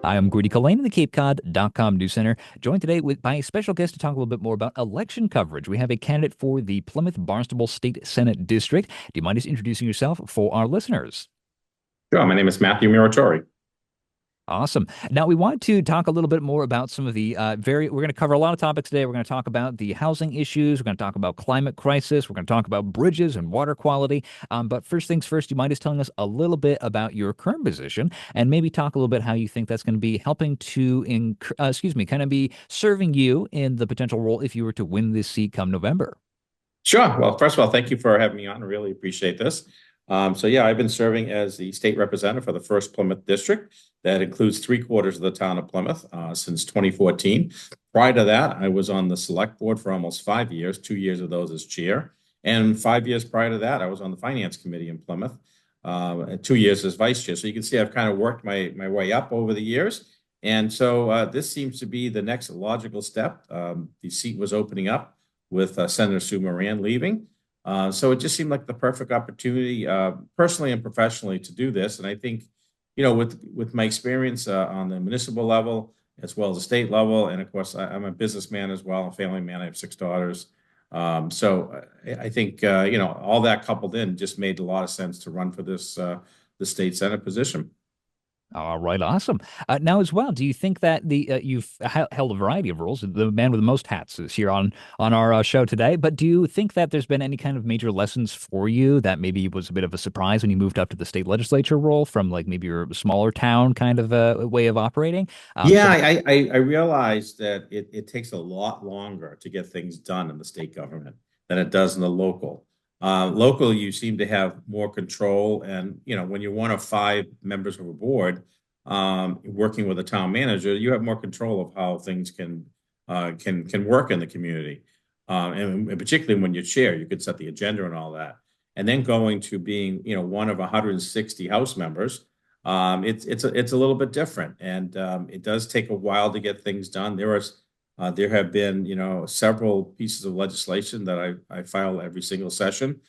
I am Grady Cullen in the CapeCod.com News Center, joined today by a special guest to talk a little bit more about election coverage. We have a candidate for the Plymouth Barnstable State Senate District. Do you mind just introducing yourself for our listeners? Sure. My name is Mathew Muratore. Awesome. Now, we want to talk a little bit more about some of the we're going to cover a lot of topics today. We're going to talk about the housing issues. We're going to talk about climate crisis. We're going to talk about bridges and water quality. But first things first, do you mind just telling us a little bit about your current position and maybe talk a little bit how you think that's going to be helping to, kind of be serving you in the potential role if you were to win this seat come November? Sure. Well, first of all, thank you for having me on. I really appreciate this. So I've been serving as the state representative for the first Plymouth district. That includes three-quarters of the town of Plymouth since 2014. Prior to that, I was on the select board for almost 5 years, 2 years of those as chair. And 5 years prior to that, I was on the finance committee in Plymouth, and 2 years as vice chair. So you can see I've kind of worked my way up over the years. And so this seems to be the next logical step. The seat was opening up with Senator Sue Moran leaving. So it just seemed like the perfect opportunity, personally and professionally, to do this. And I think, with my experience on the municipal level as well as the state level, and of course, I'm a businessman as well, a family man. I have six daughters. I think all that coupled in just made a lot of sense to run for the state senate position. All right, awesome. Now, as well, do you think that the you've held a variety of roles? The man with the most hats is here on our show today. But do you think that there's been any kind of major lessons for you that maybe was a bit of a surprise when you moved up to the state legislature role from like maybe your smaller town kind of a way of operating? Yeah, Some I realized that it takes a lot longer to get things done in the state government than it does in the local. Local, you seem to have more control, and when you're one of five members of a board, working with a town manager, you have more control of how things can work in the community. And particularly when you're chair, you could set the agenda and all that. And then going to being, one of 160 House members, it's a little bit different, and it does take a while to get things done. There have been several pieces of legislation that I file every single session.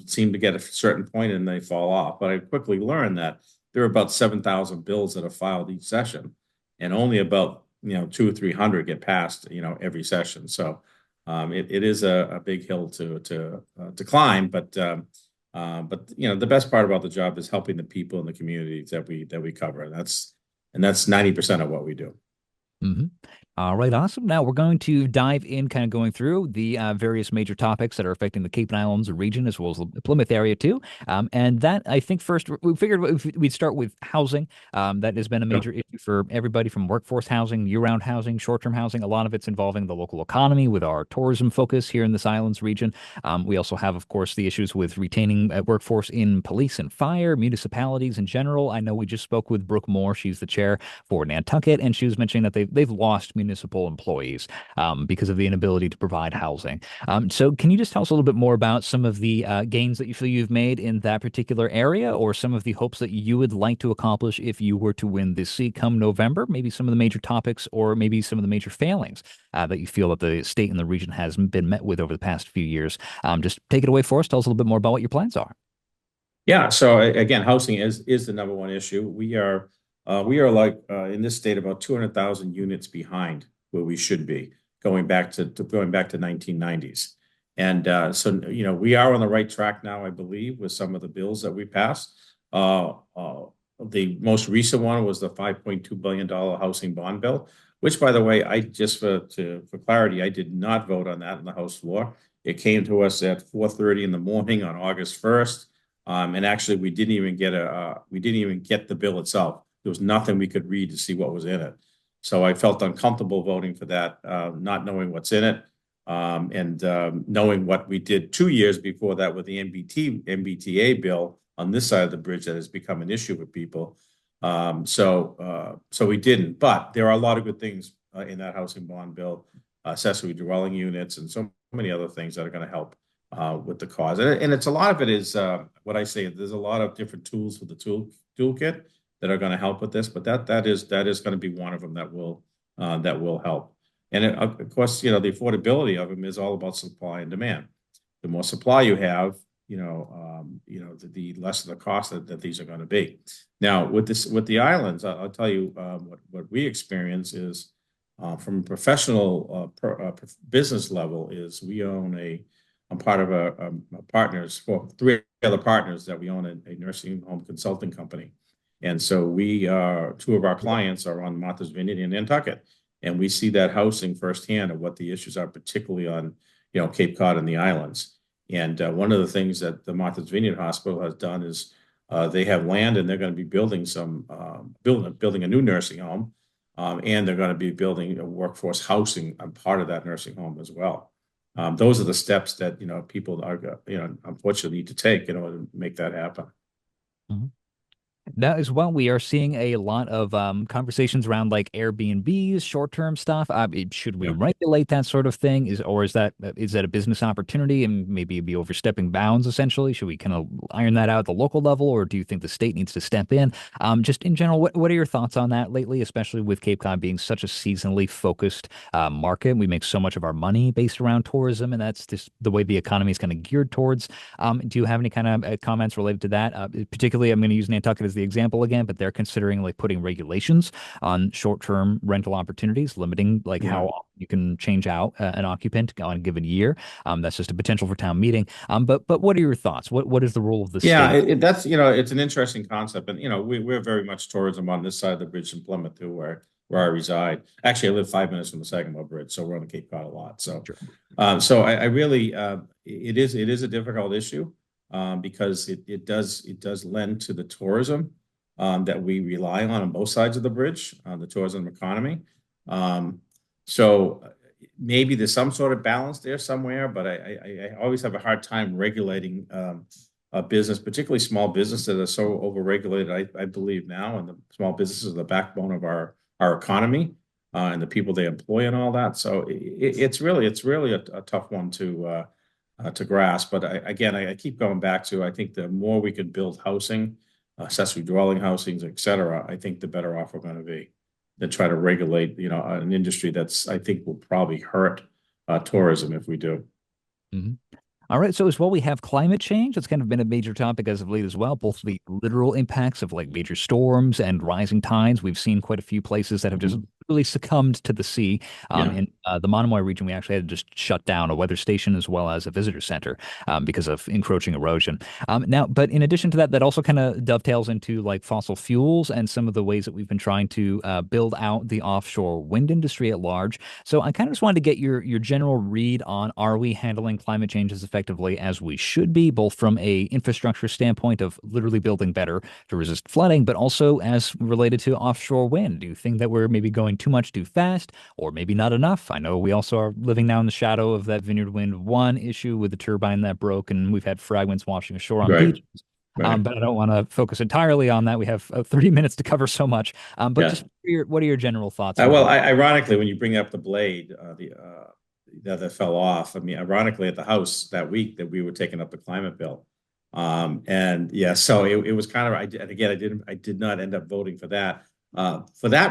Seem to get a certain point and they fall off, but I quickly learned that there are about 7,000 bills that are filed each session, and only about two or three hundred get passed every session. So it is a big hill to climb, but the best part about the job is helping the people in the communities that we cover. And that's 90% of what we do. hmm All right, awesome. Now we're going to dive in, kind of going through the various major topics that are affecting the Cape and Islands region as well as the Plymouth area too. And that I think first we figured we'd start with housing. That has been a Sure. major issue for everybody from workforce housing, year-round housing, short-term housing. A lot of it's involving the local economy with our tourism focus here in this islands region. We also have, of course, the issues with retaining workforce in police and fire, municipalities in general. I know we just spoke with Brooke Moore. She's the chair for Nantucket, and she was mentioning that they've lost municipal employees because of the inability to provide housing. So, can you just tell us a little bit more about some of the gains that you feel you've made in that particular area, or some of the hopes that you would like to accomplish if you were to win this seat come November? Maybe some of the major topics, or maybe some of the major failings that you feel that the state and the region has been met with over the past few years. Just take it away for us. Tell us a little bit more about what your plans are. Yeah. So again, housing is the number one issue. We are like in this state about 200,000 units behind where we should be, going back to 1990s. And we are on the right track now, I believe, with some of the bills that we passed. The most recent one was the $5.2 billion housing bond bill, which, by the way, I just for clarity, I did not vote on that on the House floor. It came to us at 4:30 in the morning on August 1st. And actually, we didn't even get the bill itself. There was nothing we could read to see what was in it. So I felt uncomfortable voting for that, not knowing what's in it, and knowing what we did 2 years before that with the MBTA bill on this side of the bridge that has become an issue with people. So we didn't. But there are a lot of good things in that housing bond bill, accessory dwelling units, and so many other things that are going to help with the cause. And it's a lot of it is what I say. There's a lot of different tools with the toolkit that are going to help with this, but that is going to be one of them that will help. And of course, the affordability of them is all about supply and demand. The more supply you have, the less of the cost that these are going to be. Now, with the islands, I'll tell you what we experience is from a professional business level is we own I'm part of a partners, well, three other partners that we own a nursing home consulting company. And so two of our clients are on Martha's Vineyard in Nantucket. And we see that housing firsthand of what the issues are, particularly on, Cape Cod and the islands. And one of the things that the Martha's Vineyard Hospital has done is they have land and they're going to be building building a new nursing home. And they're going to be building a workforce housing on part of that nursing home as well. Those are the steps that, people are, unfortunately need to take in order to make that happen. Mhm. That as well, we are seeing a lot of conversations around like Airbnbs, short-term stuff. Should we Yeah. regulate that sort of thing? Is that a business opportunity and maybe be overstepping bounds essentially? Should we kind of iron that out at the local level, or do you think the state needs to step in? Just in general, what are your thoughts on that lately, especially with Cape Cod being such a seasonally focused market? We make so much of our money based around tourism, and that's just the way the economy is kind of geared towards. Do you have any kind of comments related to that? Particularly, I'm going to use Nantucket as the example again, but they're considering like putting regulations on short-term rental opportunities, limiting like Yeah. how often you can change out an occupant on a given year. That's just a potential for town meeting. But what are your thoughts? What is the role of the Yeah, state? that's it's an interesting concept, and we're very much tourism on this side of the bridge in Plymouth too, where I reside. Actually, I live 5 minutes from the Sagamore Bridge, so we're on the Cape Cod a lot. So, Sure. so I really it is a difficult issue because it does lend to the tourism that we rely on both sides of the bridge, the tourism economy. Um, so maybe there's some sort of balance there somewhere, but I always have a hard time regulating a business, particularly small businesses that are so overregulated, I believe now, and the small businesses are the backbone of our economy and the people they employ and all that. So it's really a tough one to grasp. But again, I keep going back to I think the more we could build housing, accessory dwelling housings, et cetera, I think the better off we're going to be than try to regulate, an industry that's I think will probably hurt tourism if we do. Mhm. All right, so as well, we have climate change. That's kind of been a major topic as of late as well, both the literal impacts of like major storms and rising tides. We've seen quite a few places that have just Mhm. really succumbed to the sea. Yeah. In the Monomoy region, we actually had to just shut down a weather station as well as a visitor center because of encroaching erosion. Now, but in addition to that, that also kind of dovetails into like fossil fuels and some of the ways that we've been trying to build out the offshore wind industry at large. So I kind of just wanted to get your general read on, are we handling climate change as effectively as we should be, both from a infrastructure standpoint of literally building better to resist flooding, but also as related to offshore wind? Do you think that we're maybe going too much too fast, or maybe not enough? I know we also are living now in the shadow of that Vineyard Wind 1 issue with the turbine that broke, and we've had fragments washing ashore on Right. beaches. Right. But I don't want to focus entirely on that. We have 30 minutes to cover so much. But Yeah. just what are your general thoughts on Well, both? ironically, when you bring up the blade, that fell off, I mean, ironically, at the house that week that we were taking up the climate bill, and yeah, so it was kind of. And again, I did not end up voting for that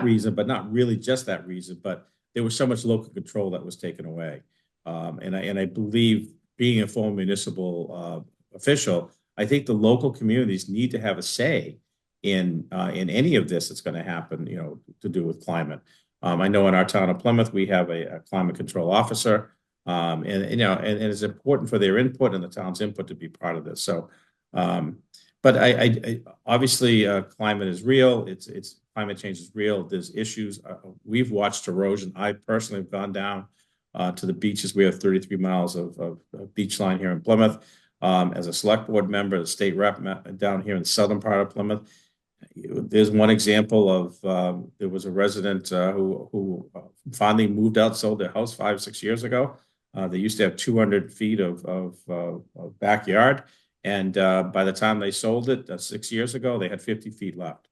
reason, but not really just that reason. But there was so much local control that was taken away, and I believe being a former municipal official, I think the local communities need to have a say in any of this that's going to happen, to do with climate. I know in our town of Plymouth, we have a climate control officer, and it's important for their input and the town's input to be part of this. So, but obviously climate is real. It's climate change is real. There's issues. We've watched erosion. I personally have gone down to the beaches. We have 33 miles of beach line here in Plymouth. As a select board member, the state rep down here in the southern part of Plymouth. There's one example of there was a resident who finally moved out, sold their house 5, 6 years ago. They used to have 200 feet of backyard, and by the time they sold it 6 years ago, they had 50 feet left,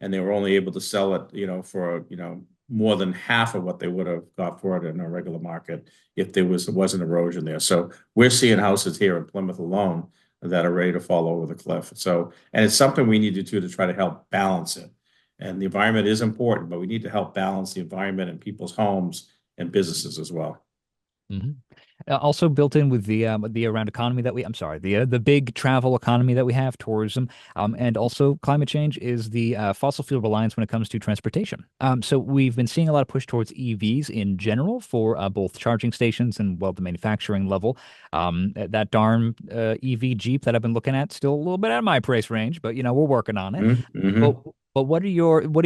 and they were only able to sell it, for more than half of what they would have got for it in a regular market if wasn't erosion there. So we're seeing houses here in Plymouth alone that are ready to fall over the cliff. So, and it's something we need to do to try to help balance it. And the environment is important, but we need to help balance the environment in people's homes and businesses as well. Mhm. Also built in with the around economy that I'm sorry, the big travel economy that we have, tourism, and also climate change is the fossil fuel reliance when it comes to transportation. So we've been seeing a lot of push towards EVs in general for both charging stations and well the manufacturing level. That darn EV Jeep that I've been looking at still a little bit out of my price range, but we're working on it. But Mm-hmm. but what are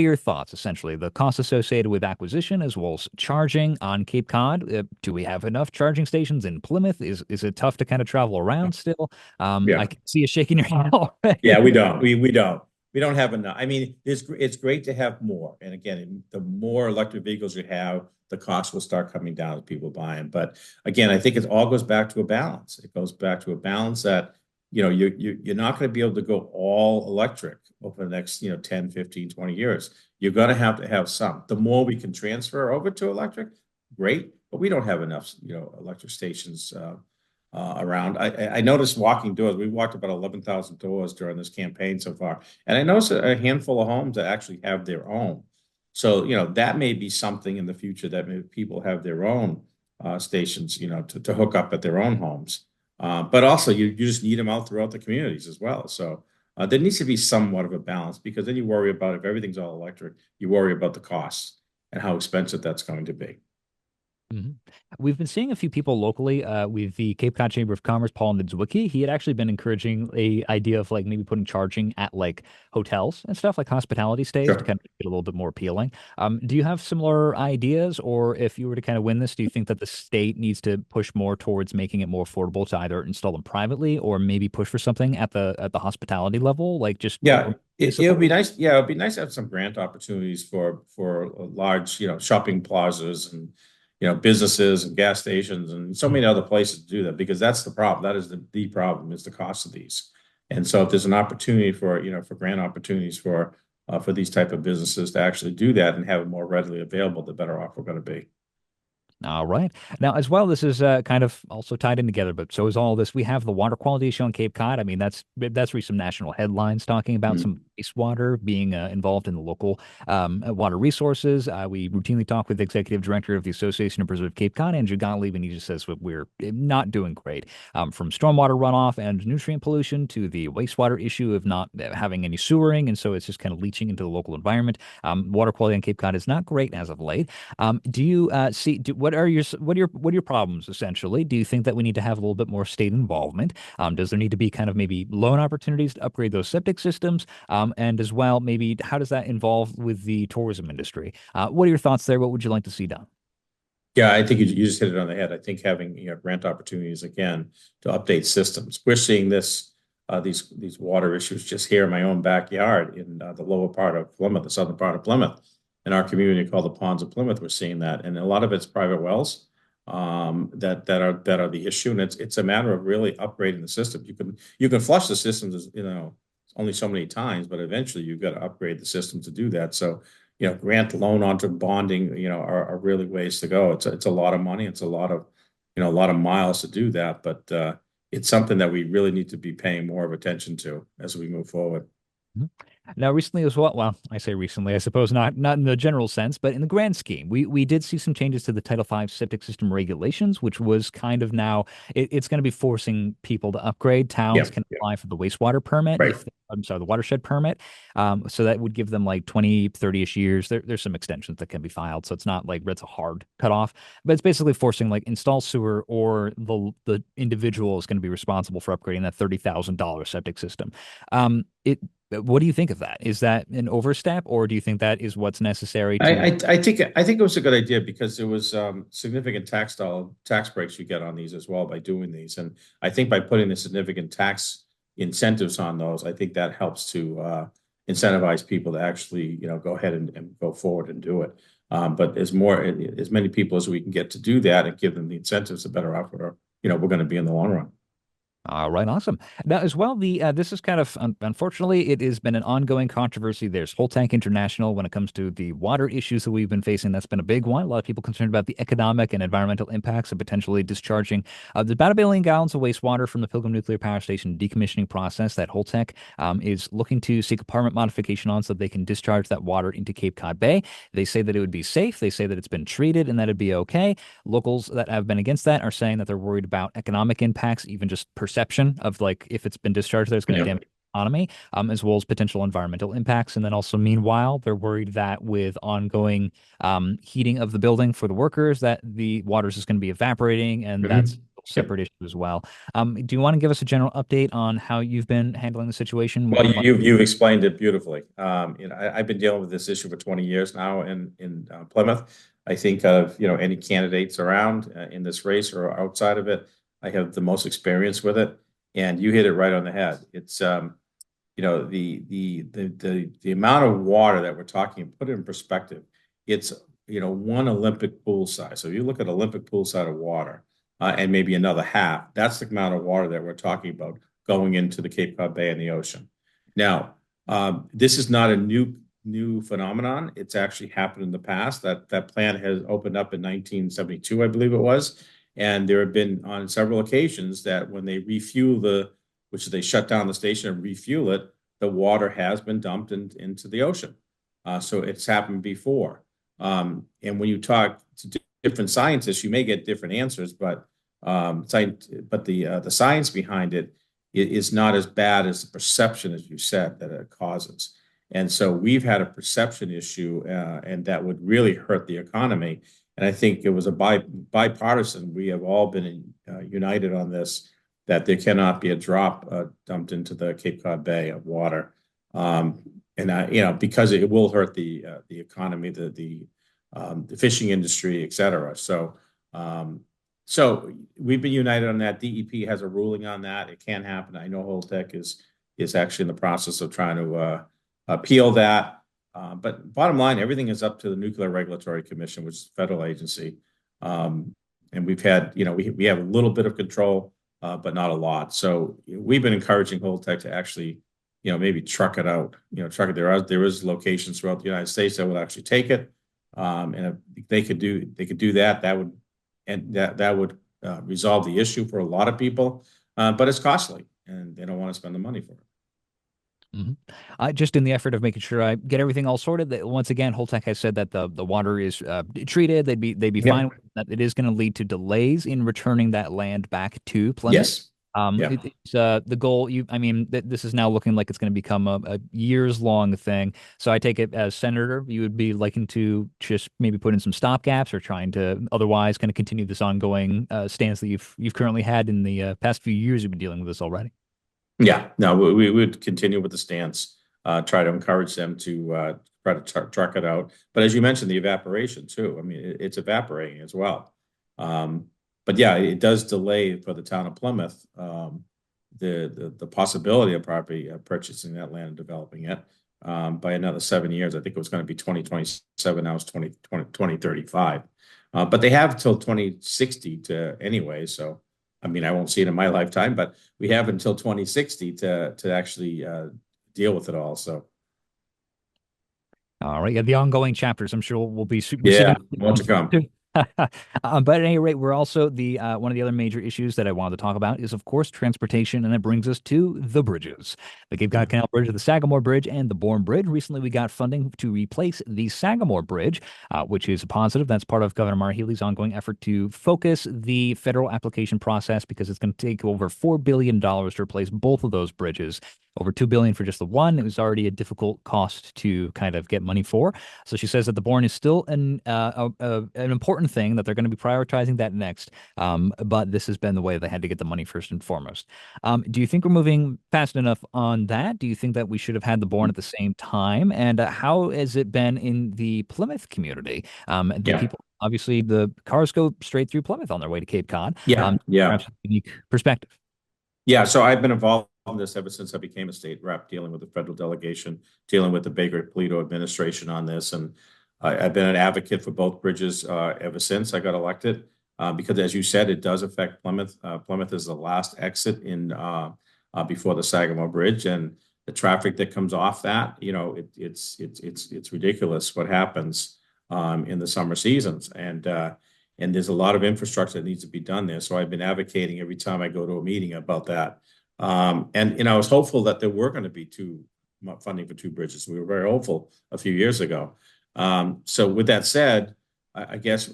your thoughts essentially? The costs associated with acquisition as well as charging on Cape Cod. Do we have enough charging stations in Plymouth? Is it tough to kind of travel around still? I Yeah. can see you shaking your head already. Yeah, we don't. We don't have enough. I mean, it's great to have more. And again, the more electric vehicles you have, the cost will start coming down as people buy them. But again, I think it all goes back to a balance. It goes back to a balance that, you're not going to be able to go all electric over the next, 10, 15, 20 years. You're going to have some. The more we can transfer over to electric, great. But we don't have enough, electric stations around. I noticed walking doors. We walked about 11,000 doors during this campaign so far, and I noticed a handful of homes that actually have their own. So that may be something in the future that maybe people have their own stations, to hook up at their own homes. But also, you just need them out throughout the communities as well. So there needs to be somewhat of a balance because then you worry about if everything's all electric, you worry about the costs and how expensive that's going to be. Mhm. We've been seeing a few people locally with the Cape Cod Chamber of Commerce, Paul Niedzwiecki. He had actually been encouraging a idea of like maybe putting charging at like hotels and stuff like hospitality stays to Sure. kind of make it a little bit more appealing. Do you have similar ideas, or if you were to kind of win this, do you think that the state needs to push more towards making it more affordable to either install them privately or maybe push for something at the hospitality level, like just Yeah, more it would be municipal? nice. Yeah, it'd be nice to have some grant opportunities for large, shopping plazas and businesses and gas stations and so many other places to do that because that's the problem. That is the problem is the cost of these. And so if there's an opportunity for grant opportunities for these type of businesses to actually do that and have it more readily available, the better off we're going to be. All right. Now, as well, this is kind of also tied in together, but so is all this. We have the water quality issue on Cape Cod. I mean, that's really some national headlines talking about some Mhm. wastewater being involved in the local water resources. We routinely talk with the executive director of the Association of Preserve Cape Cod, Andrew Gottlieb, and he just says that we're not doing great. From stormwater runoff and nutrient pollution to the wastewater issue of not having any sewering, and so it's just kind of leaching into the local environment. Water quality on Cape Cod is not great as of late. Do you see what are your problems essentially? Do you think that we need to have a little bit more state involvement? Does there need to be kind of maybe loan opportunities to upgrade those septic systems? And as well, maybe how does that involve with the tourism industry? What are your thoughts there? What would you like to see done? Yeah, I think you just hit it on the head. I think having grant opportunities again to update systems. We're seeing these water issues just here in my own backyard in the lower part of Plymouth, the southern part of Plymouth, in our community called the Ponds of Plymouth. We're seeing that, and a lot of it's private wells that are the issue, and it's a matter of really upgrading the system. You can flush the systems, only so many times, but eventually you've got to upgrade the system to do that. So grant loan onto bonding, are really ways to go. It's a lot of money. It's a lot of miles to do that, but it's something that we really need to be paying more of attention to as we move forward. Mhm. Now, recently as well, I say recently, I suppose not in the general sense, but in the grand scheme, we did see some changes to the Title V septic system regulations, which was kind of now it's going to be forcing people to upgrade. Yeah, Towns can yeah, apply for the wastewater permit right. if I'm sorry, the watershed permit. So that would give them like 20, 30-ish years. There's some extensions that can be filed, so it's not like it's a hard cutoff, but it's basically forcing like install sewer or the individual is going to be responsible for upgrading that $30,000 septic system. It what do you think of that? Is that an overstep, or do you think that is what's necessary I, to? I I think it was a good idea because there was significant tax breaks you get on these as well by doing these, and I think by putting the significant tax incentives on those, I think that helps to incentivize people to actually go ahead and go forward and do it. But as many people as we can get to do that and give them the incentives, the better off we're going to be in the long run. All right, awesome. Now, as well, the this is kind of unfortunately, it has been an ongoing controversy. There's Whole Tank International when it comes to the water issues that we've been facing. That's been a big one. A lot of people concerned about the economic and environmental impacts of potentially discharging about 1 billion gallons of wastewater from the Pilgrim Nuclear Power Station decommissioning process. That Whole Tank is looking to seek a permit modification on so that they can discharge that water into Cape Cod Bay. They say that it would be safe. They say that it's been treated and that it'd be okay. Locals that have been against that are saying that they're worried about economic impacts, even just perception of like if it's been discharged, there's going to Yeah. damage the economy, as well as potential environmental impacts. And then also, meanwhile, they're worried that with ongoing heating of the building for the workers, that the waters is going to be evaporating, and that's a Mhm. Yep. separate issue as well. Do you want to give us a general update on how you've been handling the situation? What Well, you find? you've explained it beautifully. I've been dealing with this issue for 20 years now in Plymouth. I think of any candidates around in this race or outside of it. I have the most experience with it, and you hit it right on the head. It's the amount of water that we're talking. Put it in perspective. It's one Olympic pool size. So you look at Olympic pool size of water, and maybe another half. That's the amount of water that we're talking about going into the Cape Cod Bay and the ocean. Now, this is not a new phenomenon. It's actually happened in the past. That plant has opened up in 1972, I believe it was, and there have been on several occasions that when they refuel which they shut down the station and refuel it, the water has been dumped into the ocean. So it's happened before. And when you talk to different scientists, you may get different answers, but the science behind it is not as bad as the perception, as you said, that it causes. And so we've had a perception issue, and that would really hurt the economy. And I think it was a bipartisan. We have all been united on this, that there cannot be a drop dumped into the Cape Cod Bay of water. Because it will hurt the economy, the fishing industry, et cetera. So we've been united on that. DEP has a ruling on that. It can't happen. I know Holtec is actually in the process of trying to appeal that. But bottom line, everything is up to the Nuclear Regulatory Commission, which is a federal agency. And we've had, we have a little bit of control, but not a lot. So we've been encouraging Holtec to actually, maybe truck it out. Truck it. There is locations throughout the United States that will actually take it. And if they could do that, that would resolve the issue for a lot of people. But it's costly, and they don't want to spend the money for it. Mhm. Just in the effort of making sure I get everything all sorted, that once again, Holtec has said that the water is treated. They'd be fine Yep. with that. It is going to lead to delays in returning that land back to Plymouth. Yes. Yeah. It's the goal. I mean, this is now looking like it's going to become a years long thing. So I take it as senator, you would be liking to just maybe put in some stopgaps or trying to otherwise kind of continue this ongoing stance that you've currently had in the past few years. You've been dealing with this already. Yeah. No, we would continue with the stance, try to encourage them to try to truck it out. But as you mentioned, the evaporation too. I mean, it's evaporating as well. But yeah, it does delay for the town of Plymouth the possibility of property purchasing that land and developing it by another 7 years. I think it was going to be 2027. Now it's 2035. But they have till 2060 to anyway. So, I mean, I won't see it in my lifetime, but we have until 2060 to actually deal with it all. So, All right. Yeah, the ongoing chapters, I'm sure we'll be yeah, receiving. more to come. But at any rate, we're also the one of the other major issues that I wanted to talk about is, of course, transportation, and it brings us to the bridges, the Cape Cod Canal Bridge, the Sagamore Bridge, and the Bourne Bridge. Recently, we got funding to replace the Sagamore Bridge, which is a positive. That's part of Governor Maura Healey's ongoing effort to focus the federal application process because it's going to take over $4 billion to replace both of those bridges. Over $2 billion for just the one. It was already a difficult cost to kind of get money for. So she says that the Bourne is still an important thing, that they're going to be prioritizing that next. But this has been the way they had to get the money first and foremost. Do you think we're moving fast enough on that? Do you think that we should have had the Bourne at the same time? And how has it been in the Plymouth community? Do Yeah. people obviously the cars go straight through Plymouth on their way to Cape Cod? Yeah. Yeah. Perhaps a unique perspective. Yeah, so I've been involved in this ever since I became a state rep, dealing with the federal delegation, dealing with the Baker-Polito administration on this, and I've been an advocate for both bridges ever since I got elected. because as you said, it does affect Plymouth. Plymouth is the last exit in before the Sagamore Bridge, and the traffic that comes off that, it's ridiculous what happens in the summer seasons, and there's a lot of infrastructure that needs to be done there. So I've been advocating every time I go to a meeting about that. And I was hopeful that there were going to be funding for two bridges. We were very hopeful a few years ago. So with that said, I guess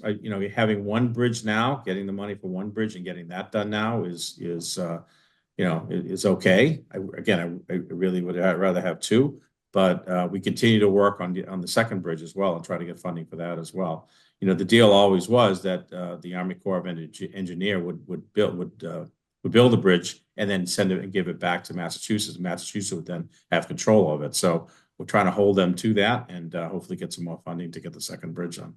having one bridge now, getting the money for one bridge and getting that done now is okay. I really would rather have two, but we continue to work on the second bridge as well and try to get funding for that as well. The deal always was that the Army Corps of Engineer would build a bridge and then send it and give it back to Massachusetts. Massachusetts would then have control of it. So we're trying to hold them to that and hopefully get some more funding to get the second bridge on.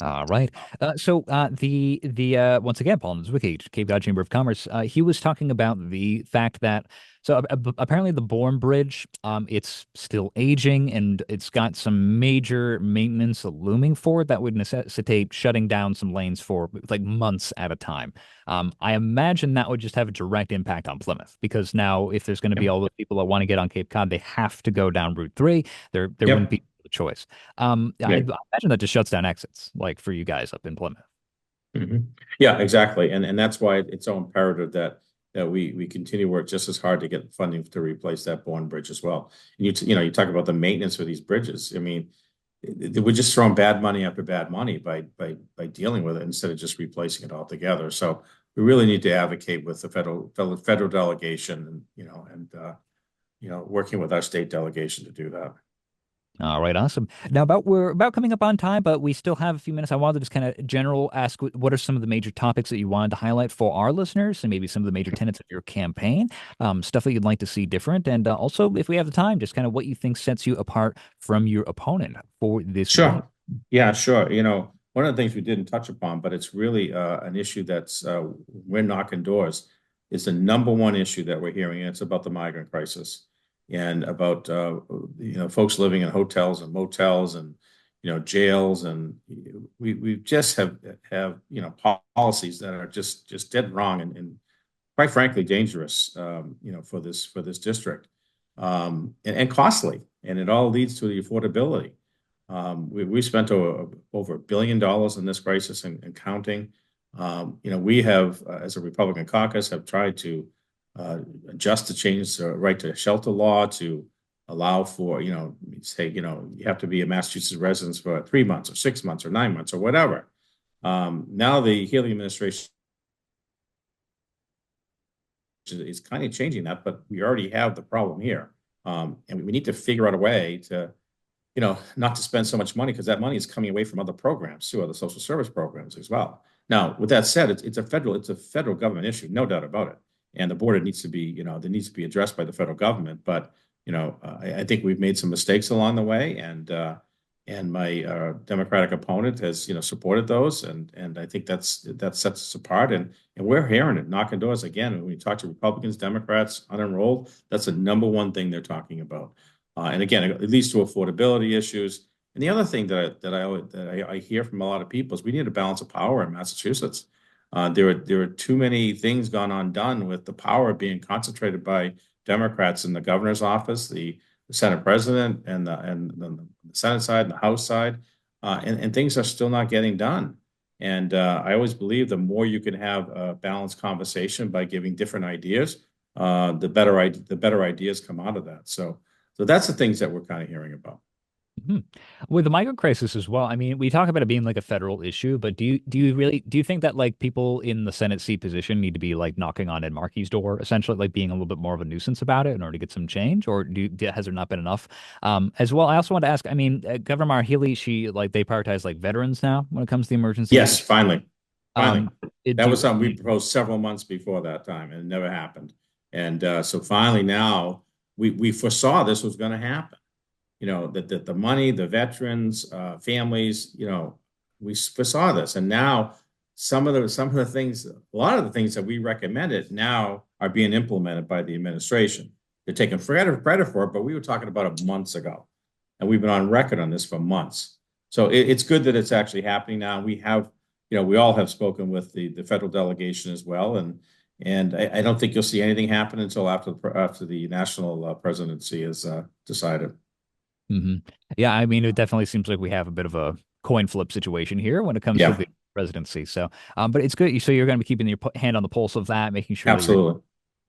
All right. The once again, Paul Nzwiki, Cape Cod Chamber of Commerce, he was talking about the fact that apparently the Bourne Bridge, it's still aging and it's got some major maintenance looming for it that would necessitate shutting down some lanes for like months at a time. I imagine that would just have a direct impact on Plymouth because now if there's going to be Yep. all the people that want to get on Cape Cod, they have to go down Route 3. There wouldn't Yep. be a choice. I Yeah. imagine that just shuts down exits, like for you guys up in Plymouth. Yeah, exactly. And that's why it's so imperative that we continue to work just as hard to get funding to replace that Bourne Bridge as well. And you talk about the maintenance for these bridges. I mean, we're just throwing bad money after bad money by dealing with it instead of just replacing it altogether. So we really need to advocate with the federal delegation and working with our state delegation to do that. All right, awesome. Now we're about coming up on time, but we still have a few minutes. I wanted to just kind of general ask what are some of the major topics that you wanted to highlight for our listeners, and maybe some of the major tenets of your campaign, stuff that you'd like to see different, and also if we have the time, just kind of what you think sets you apart from your opponent for this win. Sure. Yeah, sure. One of the things we didn't touch upon, but it's really an issue that's we're knocking doors. It's the number one issue that we're hearing, and it's about the migrant crisis and about folks living in hotels and motels and jails, and we just have policies that are just dead wrong and quite frankly dangerous for this district, and costly, and it all leads to the affordability. We spent over $1 billion in this crisis and counting. We have, as a Republican caucus, have tried to adjust to change the right to shelter law to allow for, say, you have to be a Massachusetts resident for 3 months or 6 months or 9 months or whatever. Now the Healy administration is kind of changing that, but we already have the problem here. And we need to figure out a way to not to spend so much money because that money is coming away from other programs too, other social service programs as well. Now, with that said, it's a federal government issue, no doubt about it. And the border needs to be, there needs to be addressed by the federal government. But, I think we've made some mistakes along the way, and my Democratic opponent has, supported those, and I think that sets us apart. And we're hearing it, knocking doors again. When we talk to Republicans, Democrats, unenrolled, that's the number one thing they're talking about. And again, it leads to affordability issues. And the other thing that I hear from a lot of people is we need a balance of power in Massachusetts. There are too many things gone undone with the power being concentrated by Democrats in the governor's office, the Senate president, and the Senate side and the House side, and things are still not getting done. And I always believe the more you can have a balanced conversation by giving different ideas, the better ideas come out of that. So that's the things that we're kind of hearing about. Mhm. With the migrant crisis as well, I mean, we talk about it being like a federal issue, but do you think that like people in the Senate seat position need to be like knocking on Ed Markey's door, essentially like being a little bit more of a nuisance about it in order to get some change, or has there not been enough? As well, I also want to ask, I mean, Governor Maher Healy, they prioritize like veterans now when it comes to the emergencies. Yes, finally. Finally. Um, it, That do was you, something we proposed several months before that time, and it never happened. And so finally now we foresaw this was going to happen. That the money, the veterans, families, we foresaw this. And now some of the things, a lot of the things that we recommended now are being implemented by the administration. They're taking credit for it, but we were talking about it months ago. And we've been on record on this for months. So it's good that it's actually happening now. We have, we all have spoken with the federal delegation as well, and I don't think you'll see anything happen until after the national presidency is decided. Hmm. Yeah, I mean, it definitely seems like we have a bit of a coin flip situation here when it comes to Yeah, the presidency. So, but it's good. So you're going to be keeping your hand on the pulse of that, making sure that you're absolutely.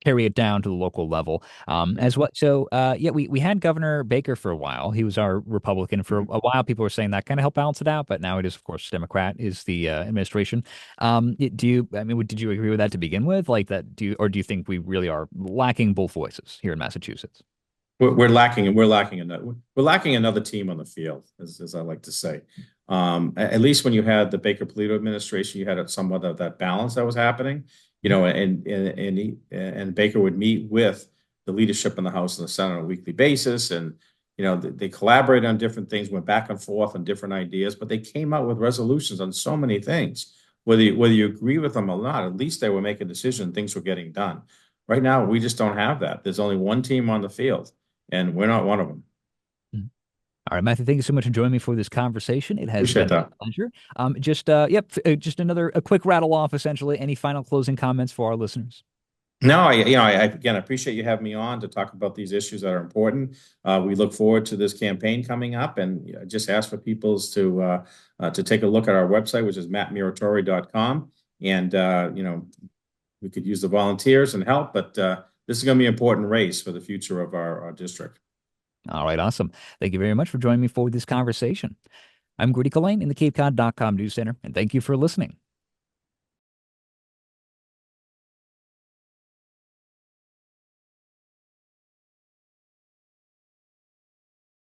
carry it down to the local level. As what? So, yeah, we had Governor Baker for a while. He was our Republican for Mhm. a while. People were saying that kind of helped balance it out, but now it is, of course, Democrat is the administration. Do you? I mean, did you agree with that to begin with? Like that? Do you think we really are lacking both voices here in Massachusetts? We're lacking another team on the field, as I like to say. At least when you had the Baker-Polito administration, you had somewhat of that balance that was happening, and Baker would meet with the leadership in the House and the Senate on a weekly basis, and they collaborated on different things, went back and forth on different ideas, but they came out with resolutions on so many things. Whether you agree with them or not, at least they were making decisions, things were getting done. Right now, we just don't have that. There's only one team on the field, and we're not one of them. Mhm. All right, Matthew, thank you so much for joining me for this conversation. It has Appreciate been that. a pleasure. Just a quick rattle off, essentially. Any final closing comments for our listeners? No, again, I appreciate you having me on to talk about these issues that are important. We look forward to this campaign coming up, and just ask for people to take a look at our website, which is mattmuratore.com. And we could use the volunteers and help, but this is going to be an important race for the future of our district. All right, awesome. Thank you very much for joining me for this conversation. I'm Grady Colleen in the CapeCod.com News Center, and thank you for listening.